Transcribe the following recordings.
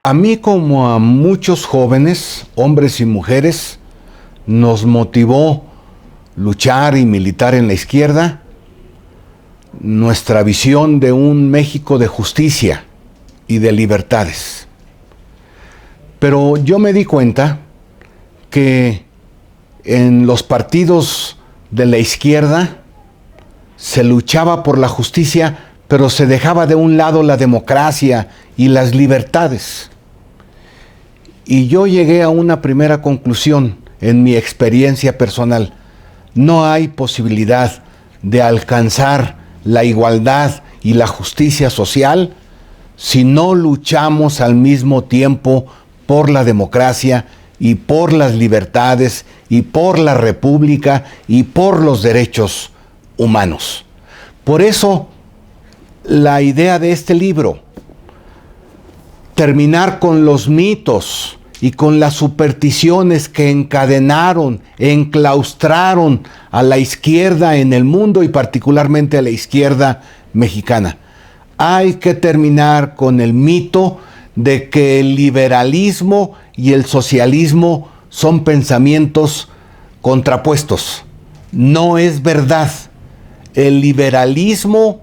A mí, como a muchos jóvenes, hombres y mujeres, nos motivó luchar y militar en la izquierda nuestra visión de un México de justicia y de libertades. Pero yo me di cuenta que en los partidos de la izquierda se luchaba por la justicia, pero se dejaba de un lado la democracia y las libertades. Y yo llegué a una primera conclusión en mi experiencia personal. No hay posibilidad de alcanzar la igualdad y la justicia social si no luchamos al mismo tiempo por la democracia y por las libertades y por la república y por los derechos humanos. Por eso, la idea de este libro, terminar con los mitos y con las supersticiones que encadenaron, enclaustraron a la izquierda en el mundo y particularmente a la izquierda mexicana. Hay que terminar con el mito de que el liberalismo y el socialismo son pensamientos contrapuestos. No es verdad. El liberalismo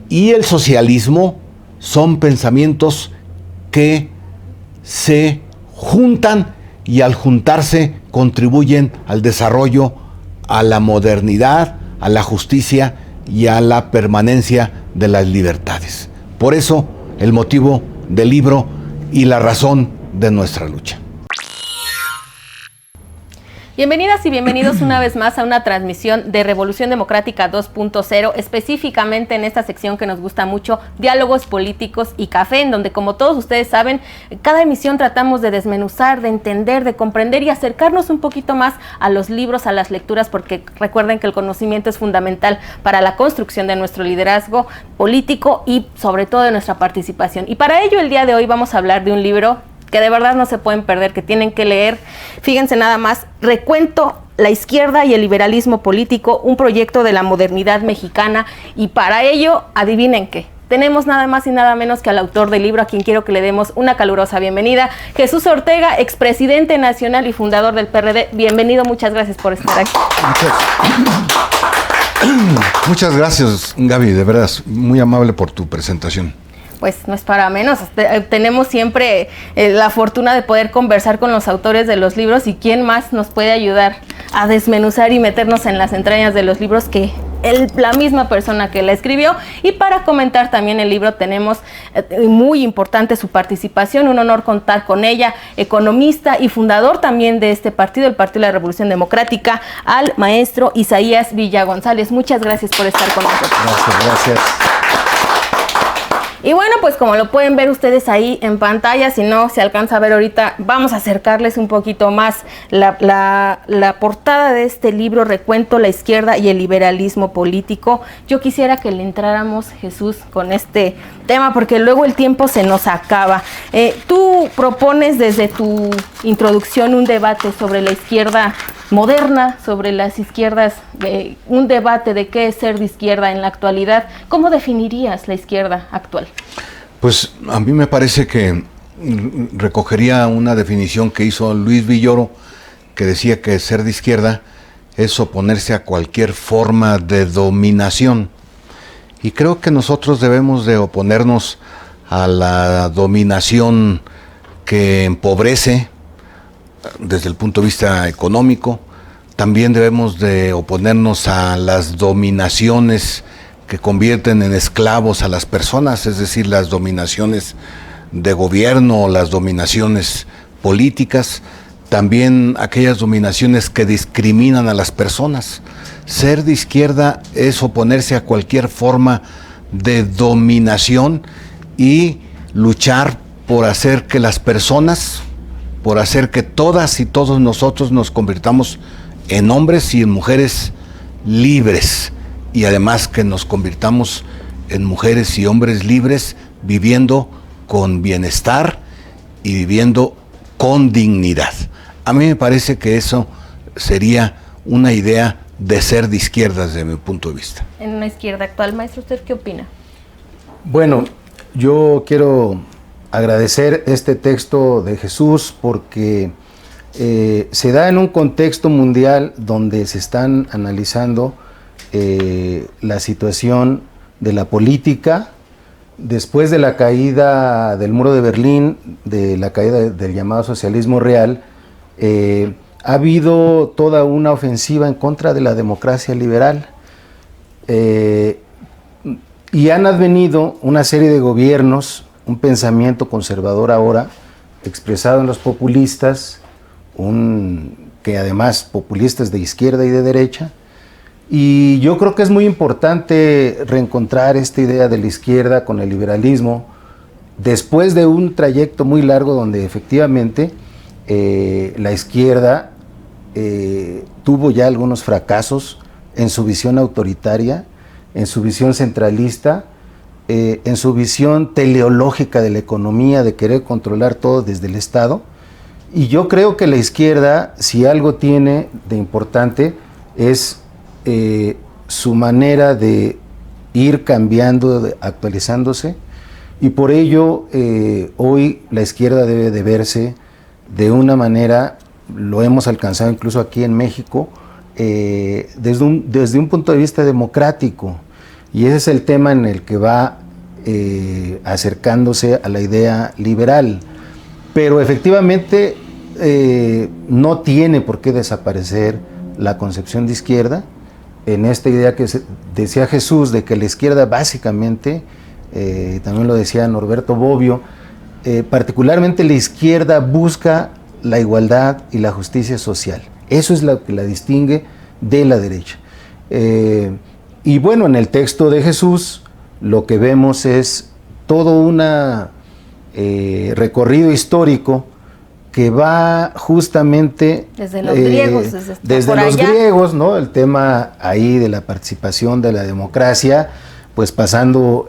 y el socialismo son pensamientos que se juntan y al juntarse contribuyen al desarrollo, a la modernidad, a la justicia y a la permanencia de las libertades. Por eso, el motivo del libro y la razón de nuestra lucha. Bienvenidas y bienvenidos una vez más a una transmisión de Revolución Democrática 2.0, específicamente en esta sección que nos gusta mucho, Diálogos Políticos y Café, en donde, como todos ustedes saben, cada emisión tratamos de desmenuzar, de entender, de comprender y acercarnos un poquito más a los libros, a las lecturas, porque recuerden que el conocimiento es fundamental para la construcción de nuestro liderazgo político y sobre todo de nuestra participación. Y para ello, el día de hoy vamos a hablar de un libro que de verdad no se pueden perder, que tienen que leer. Fíjense nada más, Recuento, la izquierda y el liberalismo político, un proyecto de la modernidad mexicana, y para ello, adivinen qué, tenemos nada más y nada menos que al autor del libro, a quien quiero que le demos una calurosa bienvenida, Jesús Ortega, expresidente nacional y fundador del PRD. Bienvenido, muchas gracias por estar aquí. Muchas gracias, Gaby, de verdad, muy amable por tu presentación. Pues no es para menos, tenemos siempre la fortuna de poder conversar con los autores de los libros, y quién más nos puede ayudar a desmenuzar y meternos en las entrañas de los libros que la misma persona que la escribió. Y para comentar también el libro tenemos muy importante su participación, un honor contar con ella, economista y fundador también de este partido, el Partido de la Revolución Democrática, al maestro Isaías Villa González. Muchas gracias por estar con nosotros. Gracias. Y bueno, pues como lo pueden ver ustedes ahí en pantalla, si no se alcanza a ver ahorita, vamos a acercarles un poquito más la portada de este libro, Recuento, la izquierda y el liberalismo político. Yo quisiera que le entráramos, Jesús, con este tema, porque luego el tiempo se nos acaba. Tú propones desde tu introducción un debate sobre la izquierda moderna, sobre las izquierdas, un debate de qué es ser de izquierda en la actualidad. ¿Cómo definirías la izquierda actual? Pues a mí me parece que recogería una definición que hizo Luis Villoro, que decía que ser de izquierda es oponerse a cualquier forma de dominación. Y creo que nosotros debemos de oponernos a la dominación que empobrece desde el punto de vista económico. También debemos de oponernos a las dominaciones que convierten en esclavos a las personas, es decir, las dominaciones de gobierno, las dominaciones políticas, también aquellas dominaciones que discriminan a las personas. Ser de izquierda es oponerse a cualquier forma de dominación y luchar por hacer que las personas, por hacer que todas y todos nosotros nos convirtamos en hombres y en mujeres libres, y además que nos convirtamos en mujeres y hombres libres, viviendo con bienestar y viviendo con dignidad. A mí me parece que eso sería una idea de ser de izquierda desde mi punto de vista. En una izquierda actual, maestro, ¿usted qué opina? Bueno, yo quiero agradecer este texto de Jesús porque se da en un contexto mundial donde se están analizando la situación de la política después de la caída del muro de Berlín, de la caída del llamado socialismo real. Ha habido toda una ofensiva en contra de la democracia liberal y han advenido una serie de gobiernos, un pensamiento conservador ahora expresado en los populistas, que además populistas de izquierda y de derecha, y yo creo que es muy importante reencontrar esta idea de la izquierda con el liberalismo después de un trayecto muy largo donde efectivamente la izquierda tuvo ya algunos fracasos en su visión autoritaria, en su visión centralista, en su visión teleológica de la economía, de querer controlar todo desde el Estado. Y yo creo que la izquierda, si algo tiene de importante, es su manera de ir cambiando, actualizándose, y por ello hoy la izquierda debe de verse de una manera, lo hemos alcanzado incluso aquí en México, desde un punto de vista democrático, y ese es el tema en el que va acercándose a la idea liberal, pero efectivamente no tiene por qué desaparecer la concepción de izquierda en esta idea que decía Jesús, de que la izquierda básicamente, también lo decía Norberto Bobbio, particularmente la izquierda busca la igualdad y la justicia social. Eso es lo que la distingue de la derecha. Y bueno, en el texto de Jesús lo que vemos es todo un recorrido histórico que va justamente desde los griegos, desde los griegos, ¿no? El tema ahí de la participación de la democracia, pues pasando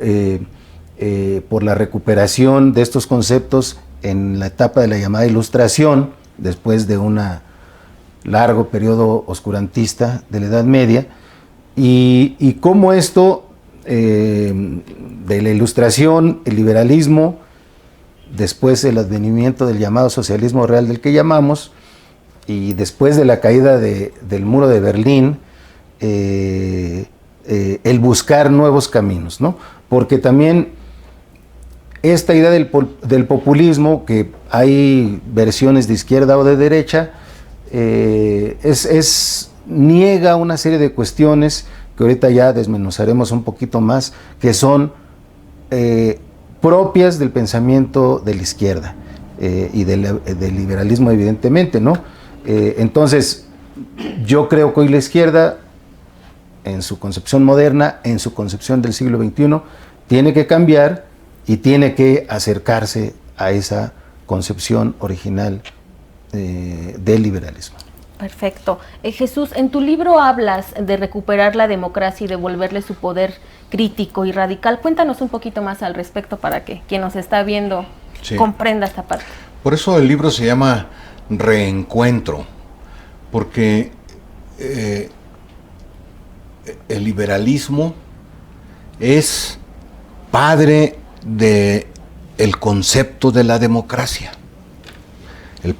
por la recuperación de estos conceptos en la etapa de la llamada Ilustración, después de un largo periodo oscurantista de la Edad Media, y cómo esto de la Ilustración, el liberalismo, después el advenimiento del llamado socialismo real del que llamamos, y después de la caída del muro de Berlín, el buscar nuevos caminos, ¿no? Porque también esta idea del populismo, que hay versiones de izquierda o de derecha, niega una serie de cuestiones que ahorita ya desmenuzaremos un poquito más, que son propias del pensamiento de la izquierda y del liberalismo, evidentemente, ¿no? Entonces, yo creo que hoy la izquierda, en su concepción moderna, en su concepción del siglo XXI, tiene que cambiar y tiene que acercarse a esa concepción original del liberalismo. Perfecto. Jesús, en tu libro hablas de recuperar la democracia y devolverle su poder crítico y radical. Cuéntanos un poquito más al respecto para que quien nos está viendo comprenda esta parte. Por eso el libro se llama Reencuentro, porque el liberalismo es padre del concepto de la democracia.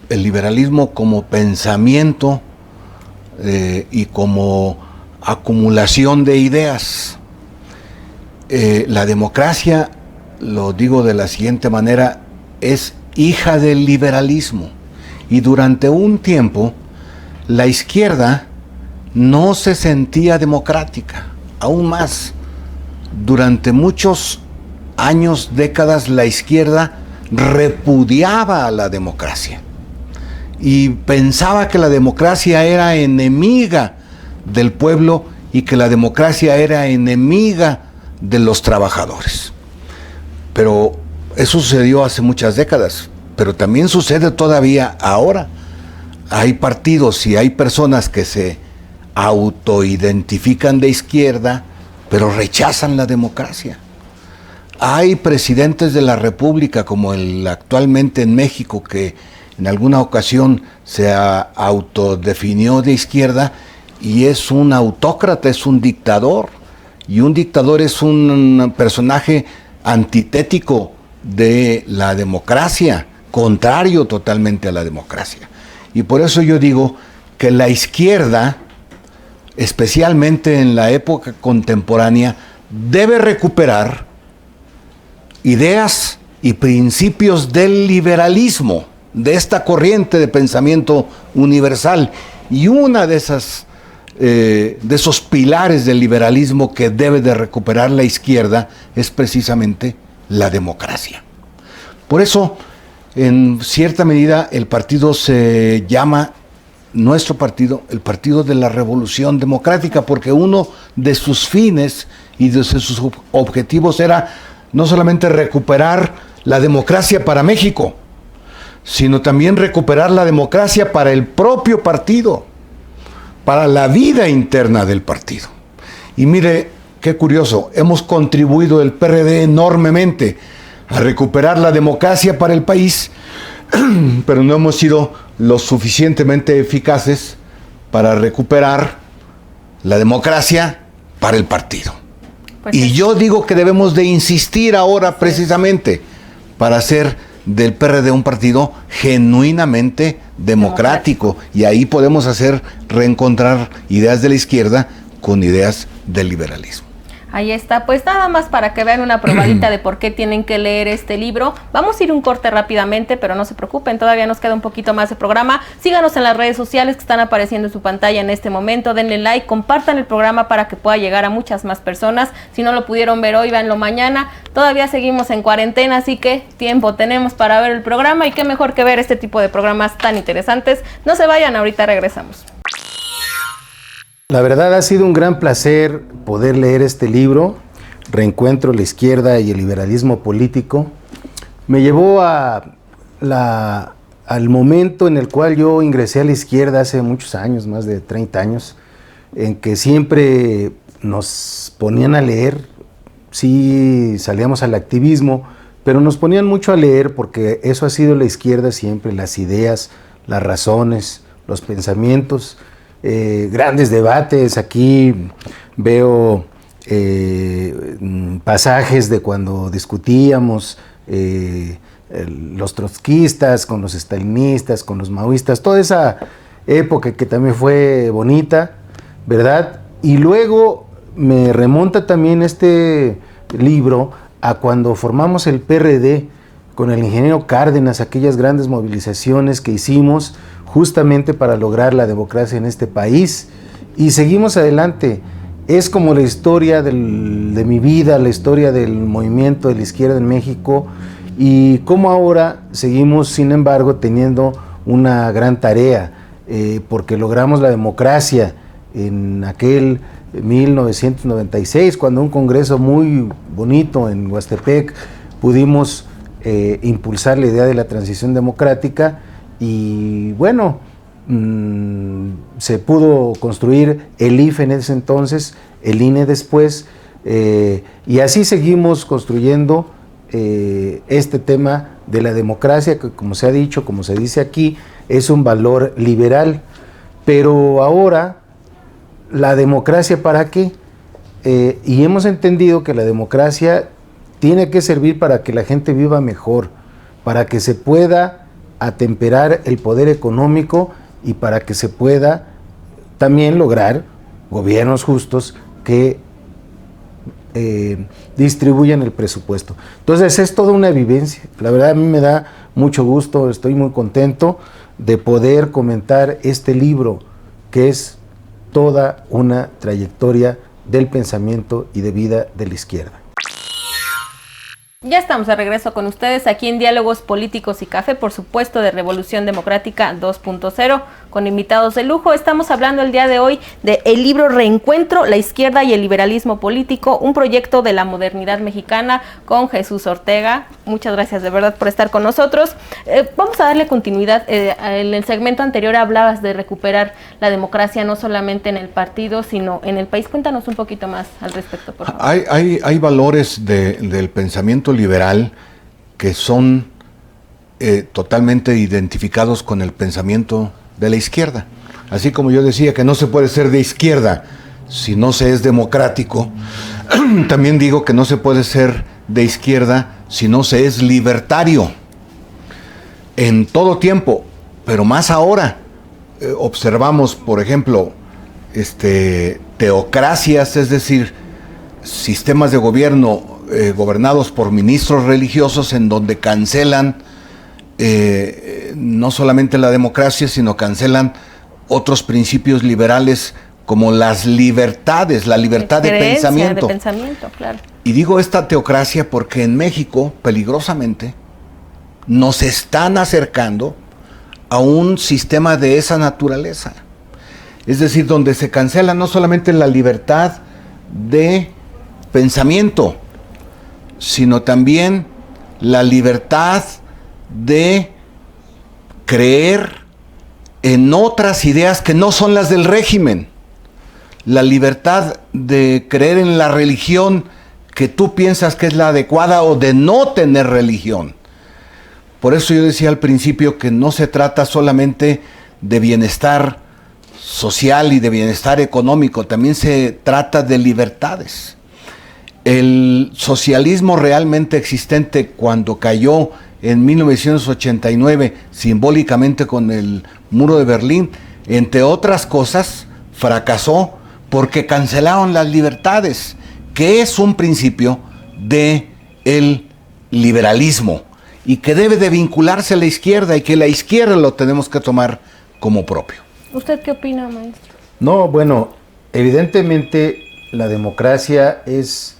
El liberalismo como pensamiento y como acumulación de ideas. La democracia, lo digo de la siguiente manera, es hija del liberalismo. Y durante un tiempo, la izquierda no se sentía democrática. Aún más, durante muchos años, décadas, la izquierda repudiaba a la democracia y pensaba que la democracia era enemiga del pueblo y que la democracia era enemiga de los trabajadores. Pero eso sucedió hace muchas décadas, pero también sucede todavía ahora. Hay partidos y hay personas que se autoidentifican de izquierda, pero rechazan la democracia. Hay presidentes de la República, como el actualmente en México, que en alguna ocasión se autodefinió de izquierda y es un autócrata, es un dictador. Y un dictador es un personaje antitético de la democracia, contrario totalmente a la democracia. Y por eso yo digo que la izquierda, especialmente en la época contemporánea, debe recuperar ideas y principios del liberalismo, de esta corriente de pensamiento universal. Y una de esos pilares del liberalismo que debe de recuperar la izquierda es precisamente la democracia. Por eso, en cierta medida, el partido se llama, nuestro partido, el Partido de la Revolución Democrática, porque uno de sus fines y de sus objetivos era no solamente recuperar la democracia para México, sino también recuperar la democracia para el propio partido, para la vida interna del partido. Y mire, qué curioso, hemos contribuido el PRD enormemente a recuperar la democracia para el país, pero no hemos sido lo suficientemente eficaces para recuperar la democracia para el partido. Pues y yo digo que debemos de insistir ahora precisamente para hacer del PRD un partido genuinamente democrático. Y ahí podemos reencontrar ideas de la izquierda con ideas del liberalismo. Ahí está, pues nada más para que vean una probadita de por qué tienen que leer este libro. Vamos a ir un corte rápidamente, pero no se preocupen, todavía nos queda un poquito más de programa. Síganos en las redes sociales que están apareciendo en su pantalla en este momento. Denle like, compartan el programa para que pueda llegar a muchas más personas. Si no lo pudieron ver hoy, véanlo mañana. Todavía seguimos en cuarentena, así que tiempo tenemos para ver el programa. Y qué mejor que ver este tipo de programas tan interesantes. No se vayan, ahorita regresamos. La verdad ha sido un gran placer poder leer este libro, Reencuentro, la izquierda y el liberalismo político. Me llevó al momento en el cual yo ingresé a la izquierda hace muchos años, más de 30 años, en que siempre nos ponían a leer, sí salíamos al activismo, pero nos ponían mucho a leer porque eso ha sido la izquierda siempre, las ideas, las razones, los pensamientos. Grandes debates, aquí veo pasajes de cuando discutíamos los trotskistas con los stalinistas, con los maoístas, toda esa época que también fue bonita, ¿verdad? Y luego me remonta también este libro a cuando formamos el PRD con el ingeniero Cárdenas, aquellas grandes movilizaciones que hicimos justamente para lograr la democracia en este país, y seguimos adelante. Es como la historia de mi vida, la historia del movimiento de la izquierda en México, y cómo ahora seguimos, sin embargo, teniendo una gran tarea, porque logramos la democracia en aquel 1996, cuando un congreso muy bonito en Huastepec pudimos impulsar la idea de la transición democrática. Y bueno, se pudo construir el IFE en ese entonces, el INE después, y así seguimos construyendo este tema de la democracia, que como se ha dicho, como se dice aquí, es un valor liberal. Pero ahora, ¿la democracia para qué? Y hemos entendido que la democracia tiene que servir para que la gente viva mejor, para que se pueda atemperar el poder económico y para que se pueda también lograr gobiernos justos que distribuyan el presupuesto. Entonces es toda una vivencia. La verdad a mí me da mucho gusto, estoy muy contento de poder comentar este libro que es toda una trayectoria del pensamiento y de vida de la izquierda. Ya estamos de regreso con ustedes aquí en Diálogos Políticos y Café, por supuesto, de Revolución Democrática 2.0, con invitados de lujo. Estamos hablando el día de hoy del libro Reencuentro, la izquierda y el liberalismo político, un proyecto de la modernidad mexicana, con Jesús Ortega. Muchas gracias de verdad por estar con nosotros. Vamos a darle continuidad. En el segmento anterior hablabas de recuperar la democracia no solamente en el partido, sino en el país. Cuéntanos un poquito más al respecto, por favor. Hay valores del pensamiento liberal que son totalmente identificados con el pensamiento de la izquierda. Así como yo decía que no se puede ser de izquierda si no se es democrático, también digo que no se puede ser de izquierda sino se es libertario en todo tiempo, pero más ahora. Observamos, por ejemplo, teocracias, es decir, sistemas de gobierno gobernados por ministros religiosos en donde cancelan no solamente la democracia, sino cancelan otros principios liberales como las libertades, la libertad de pensamiento. Claro. Y digo esta teocracia porque en México, peligrosamente, nos están acercando a un sistema de esa naturaleza. Es decir, donde se cancela no solamente la libertad de pensamiento, sino también la libertad de creer en otras ideas que no son las del régimen. La libertad de creer en la religión que tú piensas que es la adecuada o de no tener religión. Por eso yo decía al principio que no se trata solamente de bienestar social y de bienestar económico, también se trata de libertades. El socialismo realmente existente cuando cayó en 1989, simbólicamente con el muro de Berlín, entre otras cosas, fracasó porque cancelaron las libertades, que es un principio del liberalismo y que debe de vincularse a la izquierda y que la izquierda lo tenemos que tomar como propio. ¿Usted qué opina, maestro? No, bueno, evidentemente la democracia es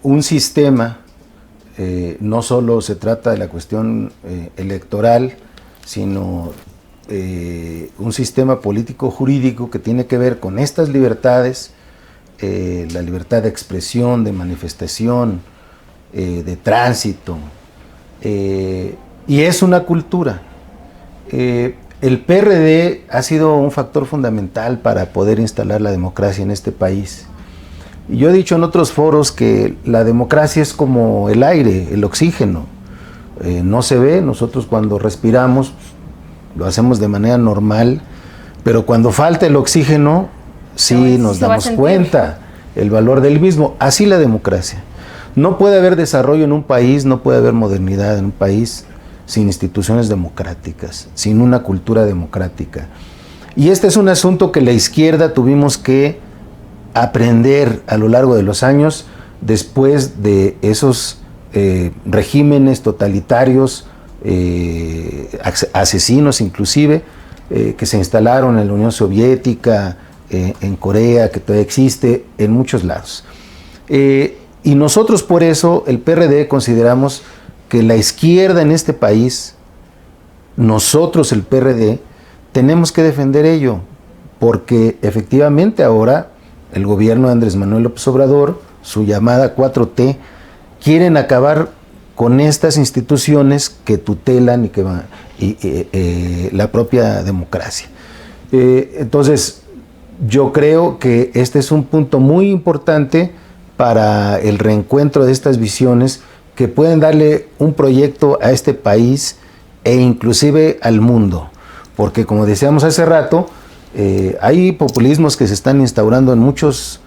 un sistema, no solo se trata de la cuestión electoral, sino un sistema político-jurídico que tiene que ver con estas libertades, la libertad de expresión, de manifestación, de tránsito, y es una cultura. El PRD ha sido un factor fundamental para poder instalar la democracia en este país. Y yo he dicho en otros foros que la democracia es como el aire, el oxígeno. No se ve, nosotros cuando respiramos lo hacemos de manera normal, pero cuando falta el oxígeno, sí nos damos cuenta el valor del mismo. Así la democracia. No puede haber desarrollo en un país, no puede haber modernidad en un país sin instituciones democráticas, sin una cultura democrática. Y este es un asunto que la izquierda tuvimos que aprender a lo largo de los años, después de esos regímenes totalitarios, asesinos inclusive, que se instalaron en la Unión Soviética, en Corea, que todavía existe, en muchos lados. Y nosotros por eso, el PRD, consideramos que la izquierda en este país, nosotros el PRD, tenemos que defender ello, porque efectivamente ahora el gobierno de Andrés Manuel López Obrador, su llamada 4T, quieren acabar con estas instituciones que tutelan la propia democracia. Entonces, yo creo que este es un punto muy importante para el reencuentro de estas visiones que pueden darle un proyecto a este país e inclusive al mundo. Porque como decíamos hace rato, hay populismos que se están instaurando en muchas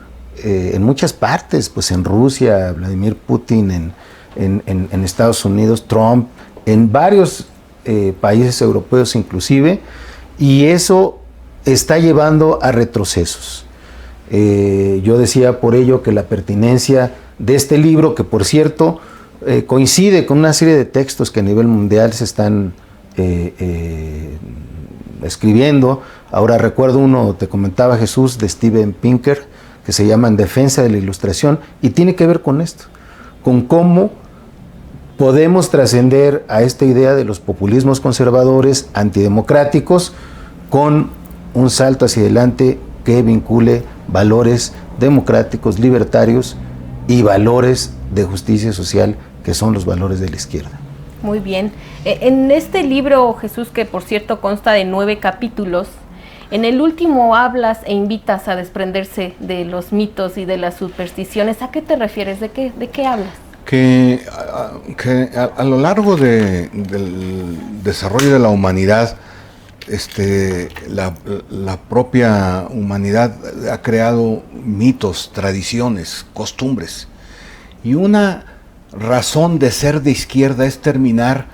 partes, pues en Rusia, Vladimir Putin, en Estados Unidos, Trump, en varios países europeos inclusive, y eso está llevando a retrocesos. Yo decía por ello que la pertinencia de este libro, que por cierto coincide con una serie de textos que a nivel mundial se están escribiendo. Ahora recuerdo uno, te comentaba Jesús, de Steven Pinker, que se llama En defensa de la ilustración, y tiene que ver con esto, con cómo podemos trascender a esta idea de los populismos conservadores, antidemocráticos, con un salto hacia adelante que vincule valores democráticos, libertarios y valores de justicia social, que son los valores de la izquierda. Muy bien. En este libro, Jesús, que por cierto consta de 9 capítulos, en el último hablas e invitas a desprenderse de los mitos y de las supersticiones. ¿A qué te refieres? ¿De qué hablas? Que a lo largo del desarrollo de la humanidad, la propia humanidad ha creado mitos, tradiciones, costumbres. Y una razón de ser de izquierda es terminar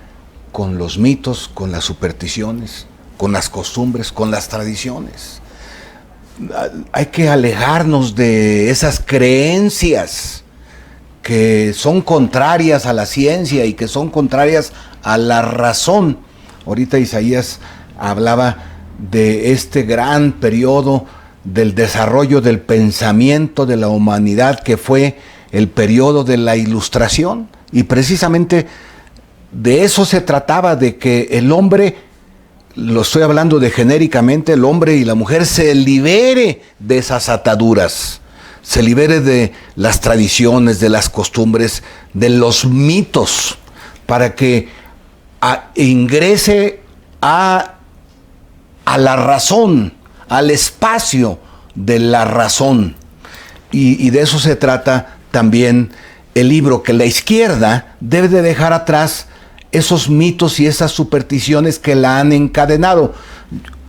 con los mitos, con las supersticiones, con las costumbres, con las tradiciones. Hay que alejarnos de esas creencias que son contrarias a la ciencia y que son contrarias a la razón. Ahorita Isaías hablaba de este gran periodo del desarrollo del pensamiento de la humanidad, que fue el periodo de la Ilustración, y precisamente de eso se trataba, de que el hombre, lo estoy hablando de genéricamente, el hombre y la mujer se libere de esas ataduras, se libere de las tradiciones, de las costumbres, de los mitos, para que ingrese a la razón, al espacio de la razón. Y de eso se trata también el libro, que la izquierda debe de dejar atrás esos mitos y esas supersticiones que la han encadenado.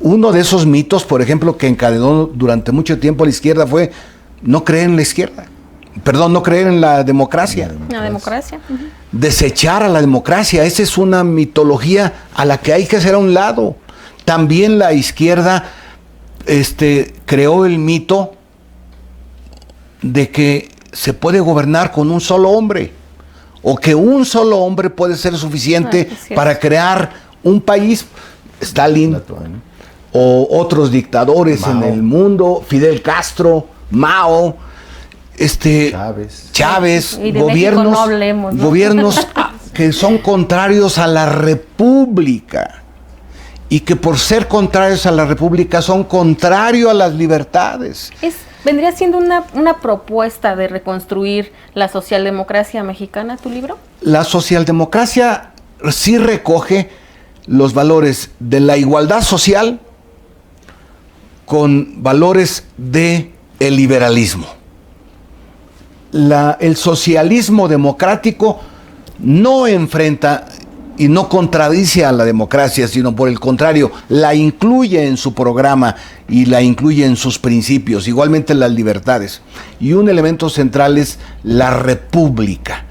Uno de esos mitos, por ejemplo, que encadenó durante mucho tiempo a la izquierda fue no creer en la izquierda. Perdón, no creer en la democracia. La democracia. Desechar a la democracia, esa es una mitología a la que hay que hacer a un lado. También la izquierda creó el mito de que se puede gobernar con un solo hombre, o que un solo hombre puede ser suficiente para crear un país. Stalin o otros dictadores en el mundo, Fidel Castro, Mao, Chávez, gobiernos, no hablemos, ¿no? Gobiernos que son contrarios a la república, y que por ser contrarios a la república son contrarios a las libertades. ¿Vendría siendo una propuesta de reconstruir la socialdemocracia mexicana, tu libro? La socialdemocracia sí recoge los valores de la igualdad social con valores de el liberalismo. El socialismo democrático no enfrenta y no contradice a la democracia, sino por el contrario, la incluye en su programa y la incluye en sus principios, igualmente las libertades. Y un elemento central es la república.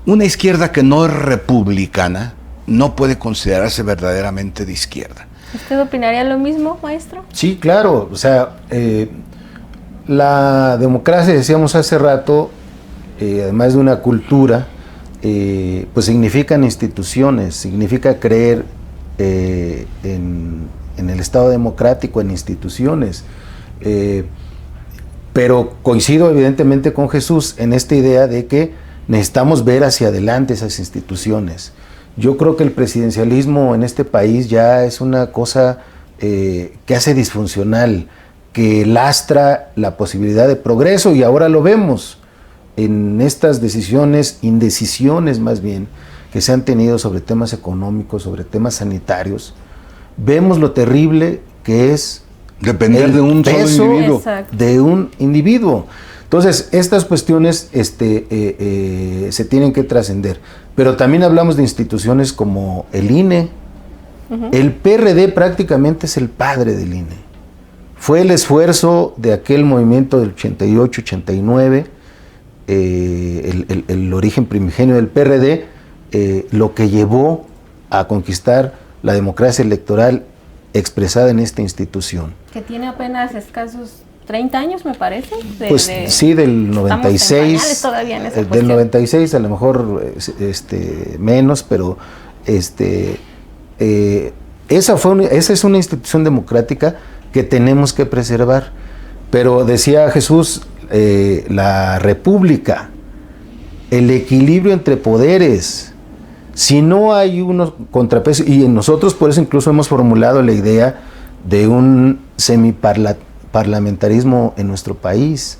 Una izquierda que no es republicana no puede considerarse verdaderamente de izquierda. ¿Usted opinaría lo mismo, maestro? Sí, claro. O sea, la democracia, decíamos hace rato, además de una cultura, pues significan instituciones, significa creer en el Estado democrático, en instituciones. Pero coincido evidentemente con Jesús en esta idea de que necesitamos ver hacia adelante esas instituciones. Yo creo que el presidencialismo en este país ya es una cosa que hace disfuncional, que lastra la posibilidad de progreso, y ahora lo vemos en estas indecisiones más bien, que se han tenido sobre temas económicos, sobre temas sanitarios. Vemos lo terrible que es depender de un solo individuo. Exacto. De un individuo. Entonces, estas cuestiones se tienen que trascender. Pero también hablamos de instituciones como el INE. El PRD prácticamente es el padre del INE. Fue el esfuerzo de aquel movimiento del 88-89, el origen primigenio del PRD, lo que llevó a conquistar la democracia electoral expresada en esta institución. Que tiene apenas escasos 30 años, me parece. Sí, del 96. Todavía en esa del cuestión. 96, a lo mejor menos, pero esa es una institución democrática que tenemos que preservar. Pero decía Jesús, la república, el equilibrio entre poderes. Si no hay unos contrapesos, y nosotros por eso incluso hemos formulado la idea de un semiparlamentarismo en nuestro país,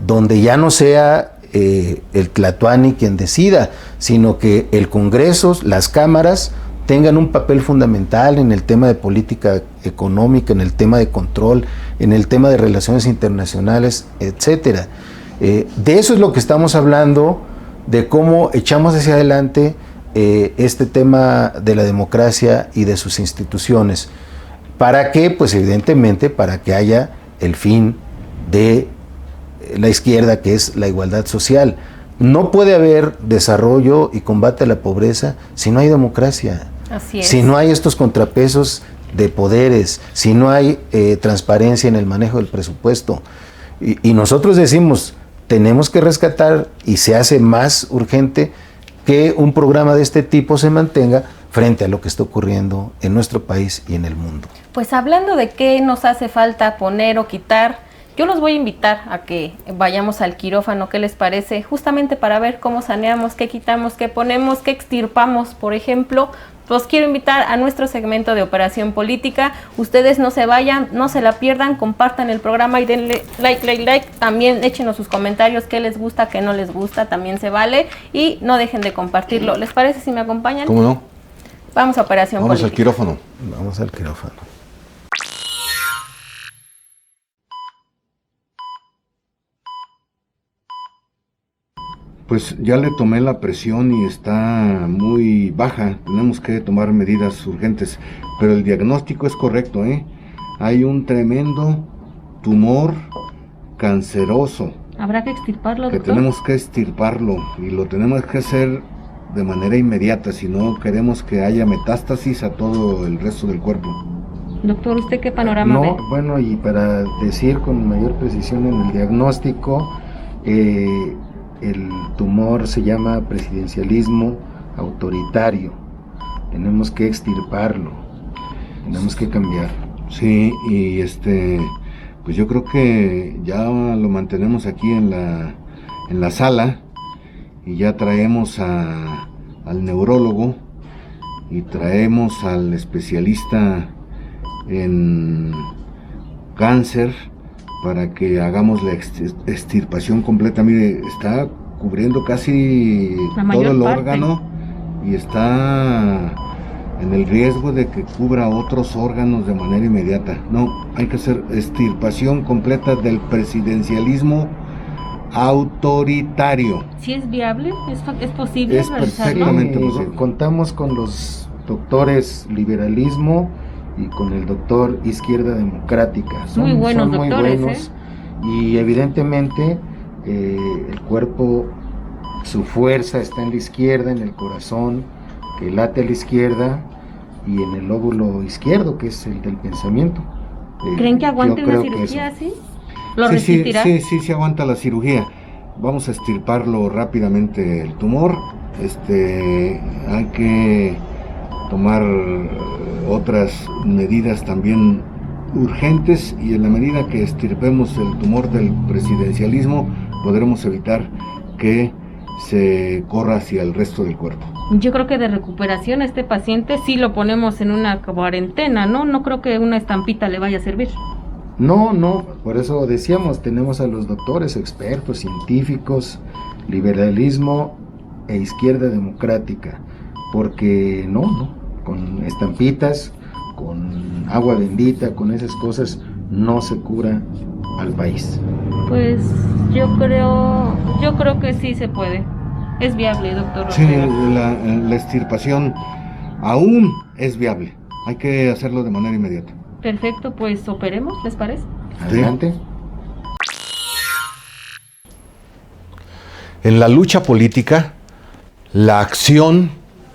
donde ya no sea el Tlatoani quien decida, sino que el Congreso, las cámaras, tengan un papel fundamental en el tema de política económica, en el tema de control, en el tema de relaciones internacionales, etcétera. De eso es lo que estamos hablando, de cómo echamos hacia adelante este tema de la democracia y de sus instituciones. ¿Para qué? Pues evidentemente para que haya el fin de la izquierda, que es la igualdad social. no puede haber desarrollo y combate a la pobreza si no hay democracia. Así es. Si no hay estos contrapesos de poderes, si no hay transparencia en el manejo del presupuesto. Y nosotros decimos, tenemos que rescatar, y se hace más urgente que un programa de este tipo se mantenga frente a lo que está ocurriendo en nuestro país y en el mundo. Pues hablando de qué nos hace falta poner o quitar, yo los voy a invitar a que vayamos al quirófano, ¿qué les parece? Justamente para ver cómo saneamos, qué quitamos, qué ponemos, qué extirpamos, por ejemplo. Los quiero invitar a nuestro segmento de Operación Política. Ustedes no se vayan, no se la pierdan, compartan el programa y denle like. También échenos sus comentarios, qué les gusta, qué no les gusta, también se vale. Y no dejen de compartirlo. ¿Les parece si me acompañan? ¿Cómo no? Vamos a Operación Vamos Política. al quirófano. Vamos al quirófano. Pues ya le tomé la presión y está muy baja. Tenemos que tomar medidas urgentes. Pero el diagnóstico es correcto, ¿eh? Hay un tremendo tumor canceroso. ¿Habrá que extirparlo, Que doctor? tenemos que extirparlo. Y lo tenemos que hacer de manera inmediata. Si no queremos que haya metástasis a todo el resto del cuerpo. Doctor, ¿usted qué panorama ve? No, bueno, y para decir con mayor precisión en el diagnóstico, el tumor se llama presidencialismo autoritario. Tenemos que extirparlo, tenemos que cambiar. Sí, y pues yo creo que ya lo mantenemos aquí en la sala, y ya traemos al neurólogo y traemos al especialista en cáncer para que hagamos la extirpación completa. Mire, está cubriendo casi todo el órgano y está en el riesgo de que cubra otros órganos de manera inmediata. No, hay que hacer extirpación completa del presidencialismo autoritario. ¿Sí es viable? ¿Es posible Es realizarlo? perfectamente posible. Contamos con los doctores liberalismo y con el doctor izquierda democrática. Muy buenos son muy doctores, buenos, y evidentemente el cuerpo, su fuerza está en la izquierda, en el corazón que late a la izquierda, y en el lóbulo izquierdo, que es el del pensamiento. ¿Creen que aguante yo una creo que cirugía eso. así? ¿Lo Sí, resistirá? sí aguanta la cirugía. Vamos a extirparlo rápidamente el tumor. Hay que tomar otras medidas también urgentes, y en la medida que extirpemos el tumor del presidencialismo podremos evitar que se corra hacia el resto del cuerpo. Yo creo que de recuperación a este paciente sí lo ponemos en una cuarentena, ¿no? No creo que una estampita le vaya a servir. No, por eso decíamos, tenemos a los doctores, expertos, científicos, liberalismo e izquierda democrática, porque no, con estampitas, con agua bendita, con esas cosas, no se cura al país. Pues yo creo que sí se puede. Es viable, doctor. Sí, la extirpación aún es viable. Hay que hacerlo de manera inmediata. Perfecto, pues operemos, ¿les parece? Adelante. En la lucha política, la acción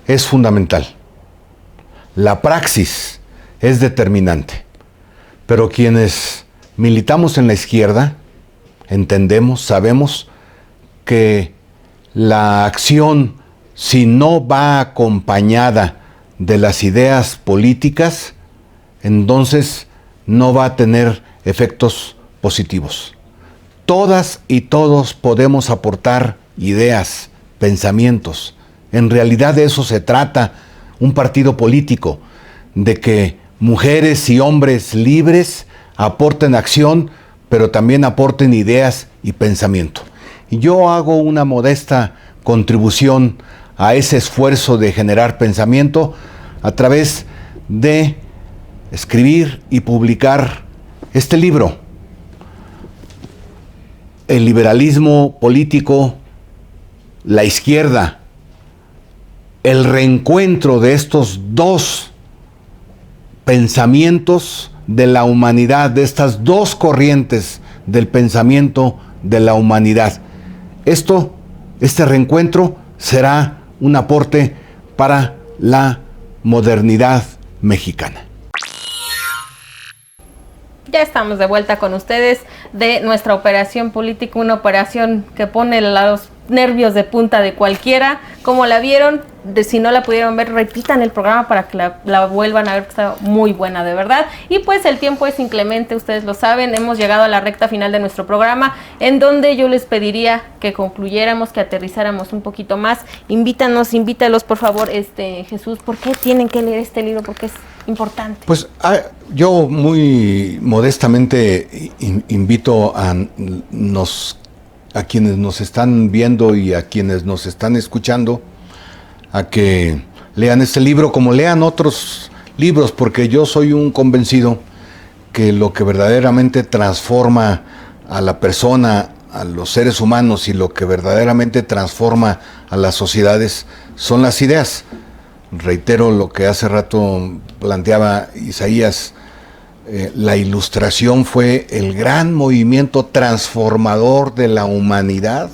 es fundamental. La praxis es determinante. Pero quienes militamos en la izquierda, entendemos, sabemos que la acción, si no va acompañada de las ideas políticas, entonces no va a tener efectos positivos. Todas y todos podemos aportar ideas, pensamientos. En realidad de eso se trata un partido político, de que mujeres y hombres libres aporten acción, pero también aporten ideas y pensamiento. Y yo hago una modesta contribución a ese esfuerzo de generar pensamiento a través de escribir y publicar este libro, El liberalismo político, la izquierda, el reencuentro de estos dos pensamientos de la humanidad, de estas dos corrientes del pensamiento de la humanidad. Esto este reencuentro será un aporte para la modernidad mexicana. Ya estamos de vuelta con ustedes de nuestra operación política, una operación que pone los nervios de punta de cualquiera. Como la vieron, si no la pudieron ver, repitan el programa para que la vuelvan a ver, que está muy buena de verdad. Y pues el tiempo es inclemente, ustedes lo saben, hemos llegado a la recta final de nuestro programa, en donde yo les pediría que concluyéramos, que aterrizáramos un poquito más. Invítalos por favor, Jesús, ¿por qué tienen que leer este libro? Porque es importante. Pues yo muy modestamente invito a quienes nos están viendo y a quienes nos están escuchando a que lean este libro como lean otros libros, porque yo soy un convencido que lo que verdaderamente transforma a la persona, a los seres humanos, y lo que verdaderamente transforma a las sociedades son las ideas. Reitero lo que hace rato planteaba Isaías, la Ilustración fue el gran movimiento transformador de la humanidad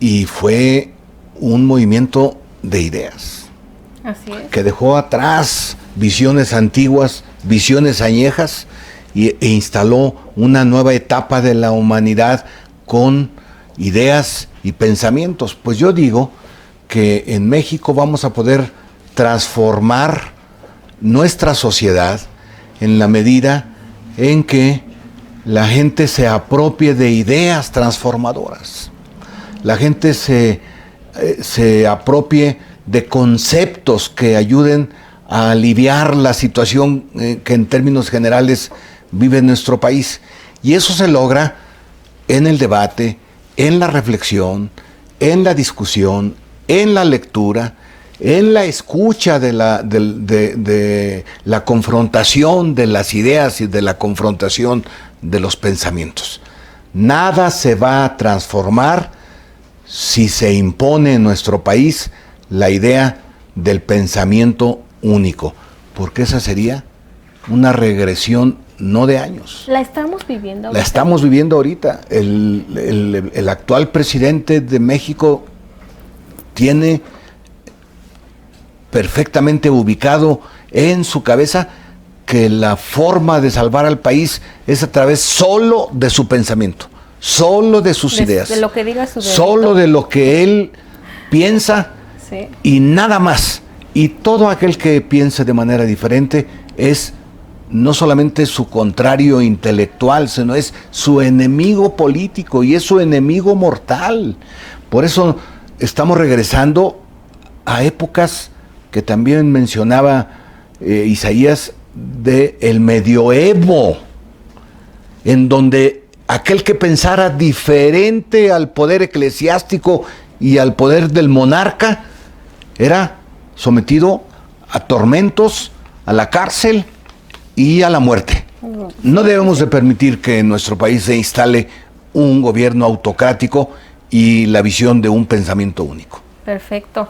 y fue un movimiento de ideas. Así es. Que dejó atrás visiones antiguas, visiones añejas e instaló una nueva etapa de la humanidad con ideas y pensamientos. Pues yo digo que en México vamos a poder transformar nuestra sociedad en la medida en que la gente se apropie de ideas transformadoras. La gente se apropie de conceptos que ayuden a aliviar la situación que en términos generales vive nuestro país. Y eso se logra en el debate, en la reflexión, en la discusión, en la lectura, en la escucha de la confrontación de las ideas y de la confrontación de los pensamientos. Nada se va a transformar si se impone en nuestro país la idea del pensamiento único, porque esa sería una regresión no de años. ¿La estamos viviendo ahorita? La estamos viviendo ahorita. El actual presidente de México tiene perfectamente ubicado en su cabeza que la forma de salvar al país es a través solo de su pensamiento, solo de sus ideas, de lo que diga su dedito, solo de lo que él piensa, sí, y nada más. Y todo aquel que piense de manera diferente es no solamente su contrario intelectual, sino es su enemigo político y es su enemigo mortal. Por eso estamos regresando a épocas que también mencionaba Isaías, del medioevo, en donde aquel que pensara diferente al poder eclesiástico y al poder del monarca era sometido a tormentos, a la cárcel y a la muerte. No debemos de permitir que en nuestro país se instale un gobierno autocrático y la visión de un pensamiento único. Perfecto.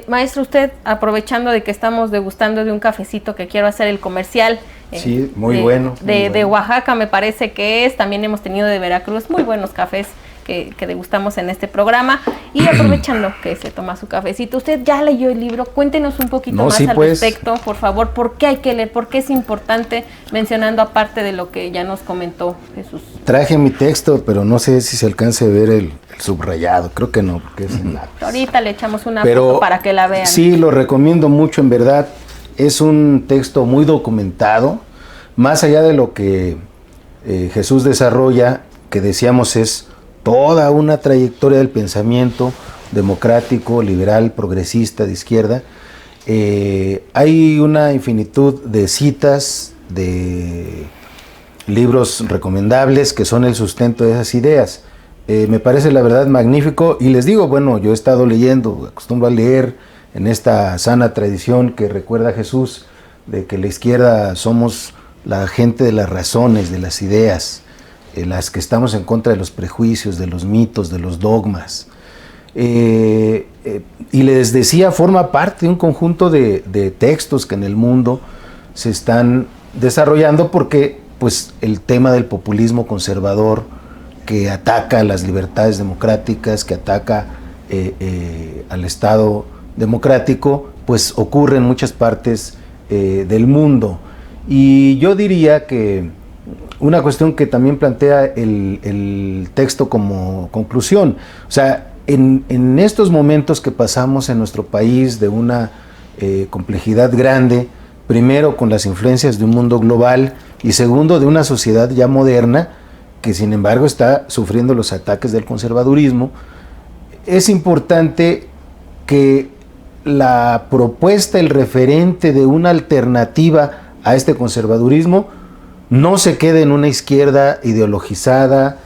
Maestro, usted, aprovechando de que estamos degustando de un cafecito, que quiero hacer el comercial. Sí, muy bueno. De Oaxaca me parece que es, también hemos tenido de Veracruz, muy buenos cafés que degustamos en este programa. Y aprovechando que se toma su cafecito, usted ya leyó el libro, cuéntenos un poquito más al respecto, por favor, ¿por qué hay que leer? ¿Por qué es importante? Mencionando aparte de lo que ya nos comentó Jesús. Traje mi texto, pero no sé si se alcance a ver el subrayado, creo que no, porque es en lápiz. Ahorita le echamos una foto para que la vean. Sí, lo recomiendo mucho, en verdad. Es un texto muy documentado, más allá de lo que Jesús desarrolla, que decíamos es toda una trayectoria del pensamiento democrático, liberal, progresista, de izquierda. Hay una infinitud de citas, de libros recomendables que son el sustento de esas ideas. Me parece la verdad magnífico y les digo, bueno, yo he estado leyendo, acostumbro a leer en esta sana tradición que recuerda a Jesús, de que la izquierda somos la gente de las razones, de las ideas, las que estamos en contra de los prejuicios, de los mitos, de los dogmas. Y les decía, forma parte de un conjunto de textos que en el mundo se están desarrollando porque pues, el tema del populismo conservador, que ataca las libertades democráticas, que ataca al Estado democrático, pues ocurre en muchas partes del mundo. Y yo diría que una cuestión que también plantea el texto como conclusión, o sea, en estos momentos que pasamos en nuestro país de una complejidad grande, primero con las influencias de un mundo global y segundo de una sociedad ya moderna que sin embargo está sufriendo los ataques del conservadurismo, es importante que la propuesta, el referente de una alternativa a este conservadurismo no se quede en una izquierda ideologizada,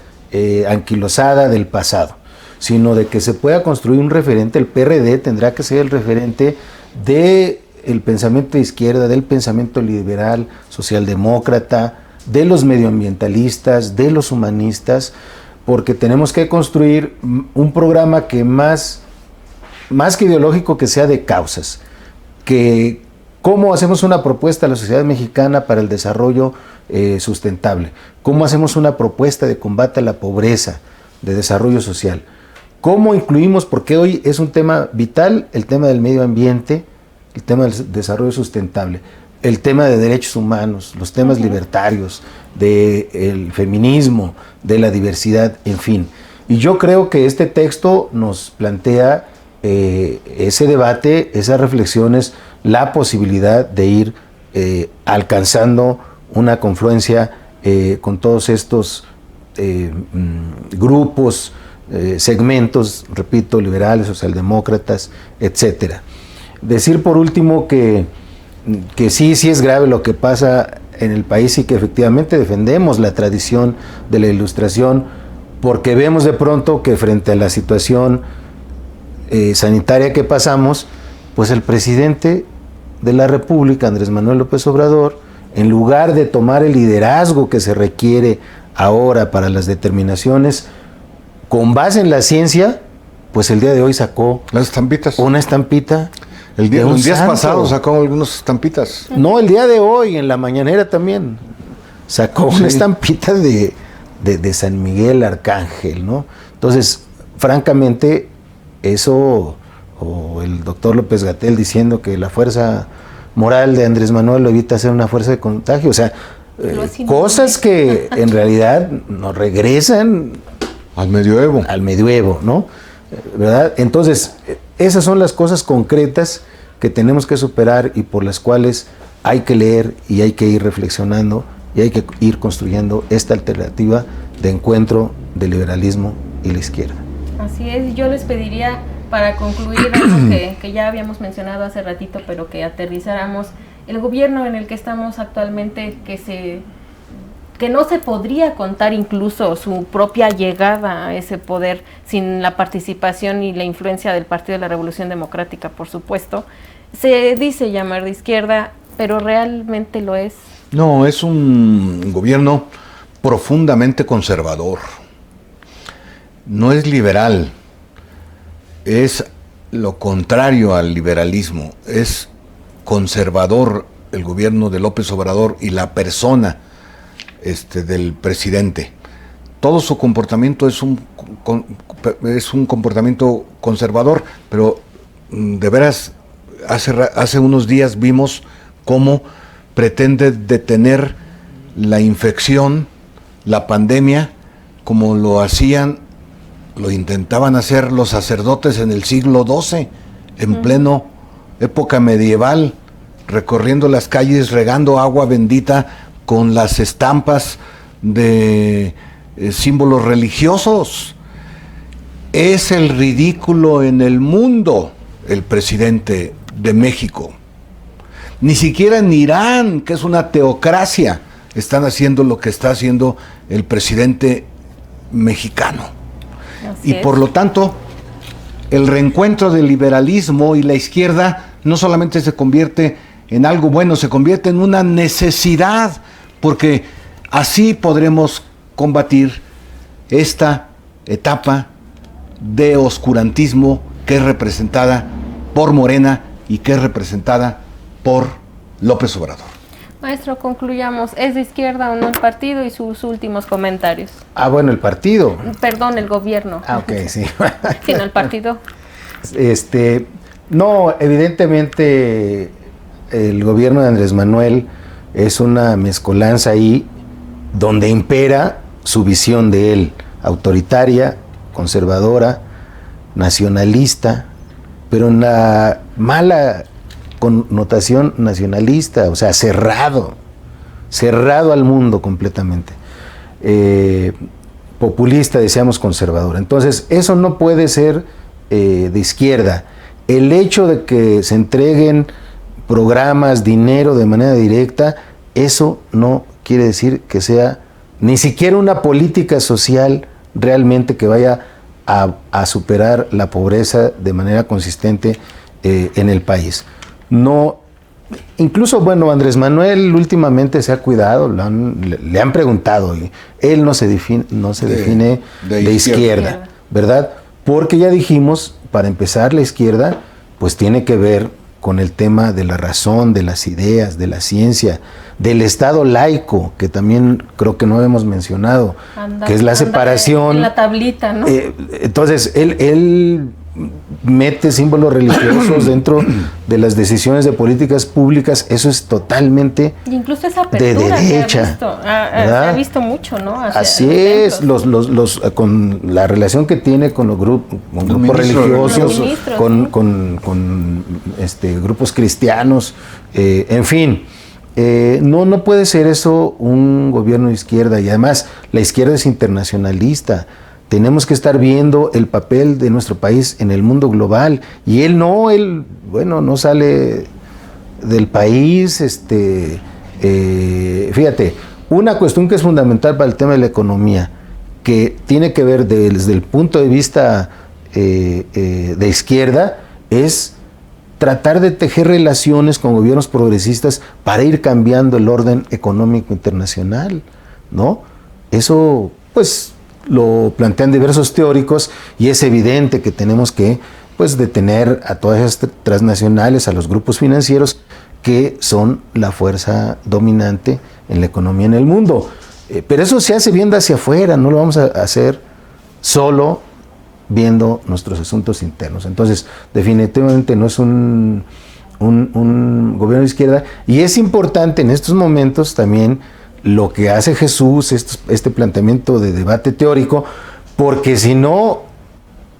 anquilosada del pasado, sino de que se pueda construir un referente. El PRD tendrá que ser el referente del pensamiento de izquierda, del pensamiento liberal, socialdemócrata, de los medioambientalistas, de los humanistas, porque tenemos que construir un programa que más que ideológico, que sea de causas, que cómo hacemos una propuesta a la sociedad mexicana para el desarrollo sustentable, cómo hacemos una propuesta de combate a la pobreza, de desarrollo social, cómo incluimos, porque hoy es un tema vital, el tema del medio ambiente, el tema del desarrollo sustentable, el tema de derechos humanos, los temas libertarios, del feminismo, de la diversidad, en fin. Y yo creo que este texto nos plantea ese debate, esas reflexiones, la posibilidad de ir alcanzando una confluencia con todos estos grupos, segmentos, repito, liberales, socialdemócratas, etcétera. Decir por último que sí es grave lo que pasa en el país y que efectivamente defendemos la tradición de la Ilustración, porque vemos de pronto que frente a la situación sanitaria que pasamos, pues el presidente de la República, Andrés Manuel López Obrador, en lugar de tomar el liderazgo que se requiere ahora para las determinaciones con base en la ciencia, pues el día de hoy sacó las estampitas. Una estampita. Los días pasados sacó algunas estampitas. No, el día de hoy, en la mañanera también, sacó una estampita de San Miguel Arcángel, ¿no? Entonces, francamente, eso, o el doctor López-Gatell diciendo que la fuerza moral de Andrés Manuel lo evita ser una fuerza de contagio, o sea, cosas que en realidad nos regresan al medioevo, ¿no? ¿Verdad? Entonces, esas son las cosas concretas que tenemos que superar y por las cuales hay que leer y hay que ir reflexionando y hay que ir construyendo esta alternativa de encuentro del liberalismo y la izquierda. Así es, yo les pediría para concluir algo que ya habíamos mencionado hace ratito, pero que aterrizáramos, el gobierno en el que estamos actualmente, que no se podría contar incluso su propia llegada a ese poder sin la participación y la influencia del Partido de la Revolución Democrática, por supuesto. Se dice llamar de izquierda, pero ¿realmente lo es? No, es un gobierno profundamente conservador. No es liberal, es lo contrario al liberalismo, es conservador el gobierno de López Obrador y la persona del presidente. Todo su comportamiento es un comportamiento conservador, pero de veras hace unos días vimos cómo pretende detener la infección, la pandemia, como lo intentaban hacer los sacerdotes en el siglo XII, en pleno época medieval, recorriendo las calles, regando agua bendita con las estampas de símbolos religiosos. Es el ridículo en el mundo el presidente de México. Ni siquiera en Irán, que es una teocracia, están haciendo lo que está haciendo el presidente mexicano. Y por lo tanto, el reencuentro del liberalismo y la izquierda no solamente se convierte en algo bueno, se convierte en una necesidad, porque así podremos combatir esta etapa de oscurantismo que es representada por Morena y que es representada por López Obrador. Maestro, concluyamos. ¿Es de izquierda o no el partido? Y sus últimos comentarios. Bueno, el partido. Perdón, el gobierno. Ok, sí. Sí, no, el partido. No, evidentemente el gobierno de Andrés Manuel es una mezcolanza ahí donde impera su visión de él, autoritaria, conservadora, nacionalista, pero en la mala connotación nacionalista, o sea, cerrado al mundo completamente. Populista, decíamos conservador. Entonces, eso no puede ser de izquierda. El hecho de que se entreguen programas, dinero de manera directa, eso no quiere decir que sea ni siquiera una política social realmente que vaya a superar la pobreza de manera consistente en el país. No, incluso, bueno, Andrés Manuel últimamente se ha cuidado, le han preguntado, y él no se define de izquierda, ¿verdad? Porque ya dijimos, para empezar, la izquierda pues tiene que ver con el tema de la razón, de las ideas, de la ciencia, del Estado laico, que también creo que no hemos mencionado, que es la separación. En la tablita, ¿no? Entonces, él mete símbolos religiosos dentro de las decisiones de políticas públicas, eso es totalmente y incluso esa apertura de derecha. Se ha visto mucho, ¿no? Así es, con la relación que tiene con los grupos religiosos, con grupos cristianos, en fin. No puede ser eso un gobierno de izquierda, y además la izquierda es internacionalista. Tenemos que estar viendo el papel de nuestro país en el mundo global, y él no sale del país. Fíjate, una cuestión que es fundamental para el tema de la economía, que tiene que ver desde el punto de vista de izquierda, es tratar de tejer relaciones con gobiernos progresistas para ir cambiando el orden económico internacional, ¿no? Eso, pues, lo plantean diversos teóricos, y es evidente que tenemos que, pues, detener a todas estas transnacionales, a los grupos financieros que son la fuerza dominante en la economía en el mundo. Pero eso se hace viendo hacia afuera, no lo vamos a hacer solo viendo nuestros asuntos internos. Entonces, definitivamente no es un gobierno de izquierda, y es importante en estos momentos también lo que hace Jesús, este planteamiento de debate teórico, porque si no,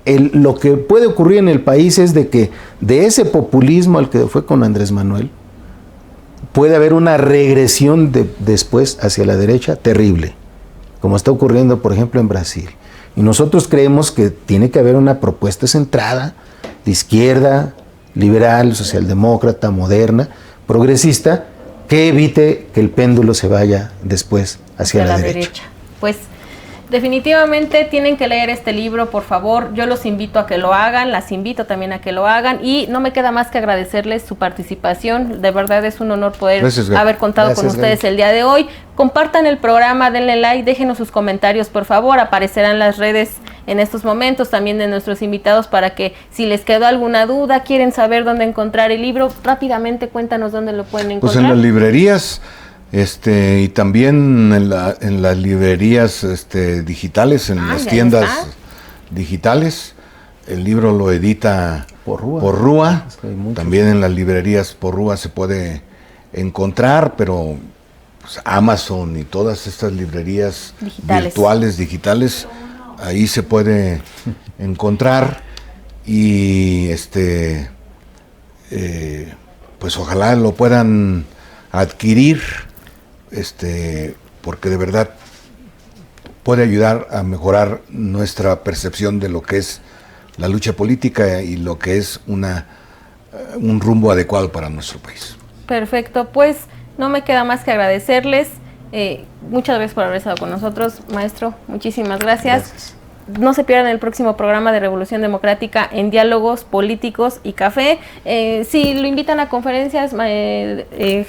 lo que puede ocurrir en el país es de que de ese populismo al que fue con Andrés Manuel, puede haber una regresión después hacia la derecha terrible, como está ocurriendo, por ejemplo, en Brasil. Y nosotros creemos que tiene que haber una propuesta centrada, de izquierda, liberal, socialdemócrata, moderna, progresista, que evite que el péndulo se vaya después hacia la derecha. Pues definitivamente tienen que leer este libro, por favor. Yo los invito a que lo hagan, las invito también a que lo hagan, y no me queda más que agradecerles su participación. De verdad es un honor poder haber contado con ustedes el día de hoy. Compartan el programa, denle like, déjenos sus comentarios, por favor. Aparecerán las redes en estos momentos también de nuestros invitados, para que si les quedó alguna duda, quieren saber dónde encontrar el libro, rápidamente cuéntanos dónde lo pueden encontrar. Pues en las librerías, y también en las librerías digitales, en las tiendas digitales. El libro lo edita Porrúa. Es que también en las librerías Porrúa se puede encontrar, pero pues, Amazon y todas estas librerías virtuales, digitales, ahí se puede encontrar. Y pues ojalá lo puedan adquirir, porque de verdad puede ayudar a mejorar nuestra percepción de lo que es la lucha política y lo que es un rumbo adecuado para nuestro país. Perfecto, pues no me queda más que agradecerles. Muchas gracias por haber estado con nosotros, maestro. Muchísimas gracias. No se pierdan el próximo programa de Revolución Democrática en Diálogos Políticos y Café. Si lo invitan a conferencias,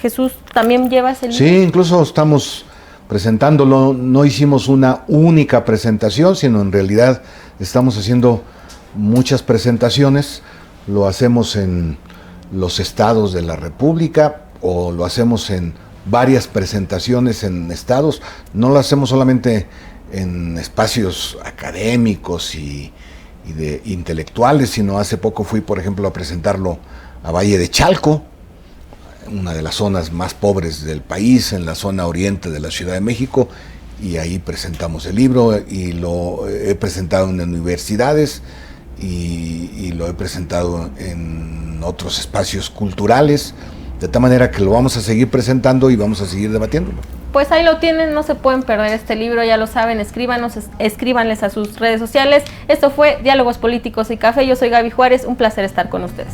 Jesús, ¿también llevas el libro? Sí, incluso estamos presentándolo. No hicimos una única presentación, sino en realidad estamos haciendo muchas presentaciones. Lo hacemos en los estados de la República, o lo hacemos en varias presentaciones en estados. No lo hacemos solamente en espacios académicos y de intelectuales, sino hace poco fui, por ejemplo, a presentarlo a Valle de Chalco, una de las zonas más pobres del país, en la zona oriente de la Ciudad de México, y ahí presentamos el libro y lo he presentado en universidades y lo he presentado en otros espacios culturales, de tal manera que lo vamos a seguir presentando y vamos a seguir debatiéndolo. Pues ahí lo tienen, no se pueden perder este libro, ya lo saben, escríbanles a sus redes sociales. Esto fue Diálogos Políticos y Café, yo soy Gaby Juárez, un placer estar con ustedes.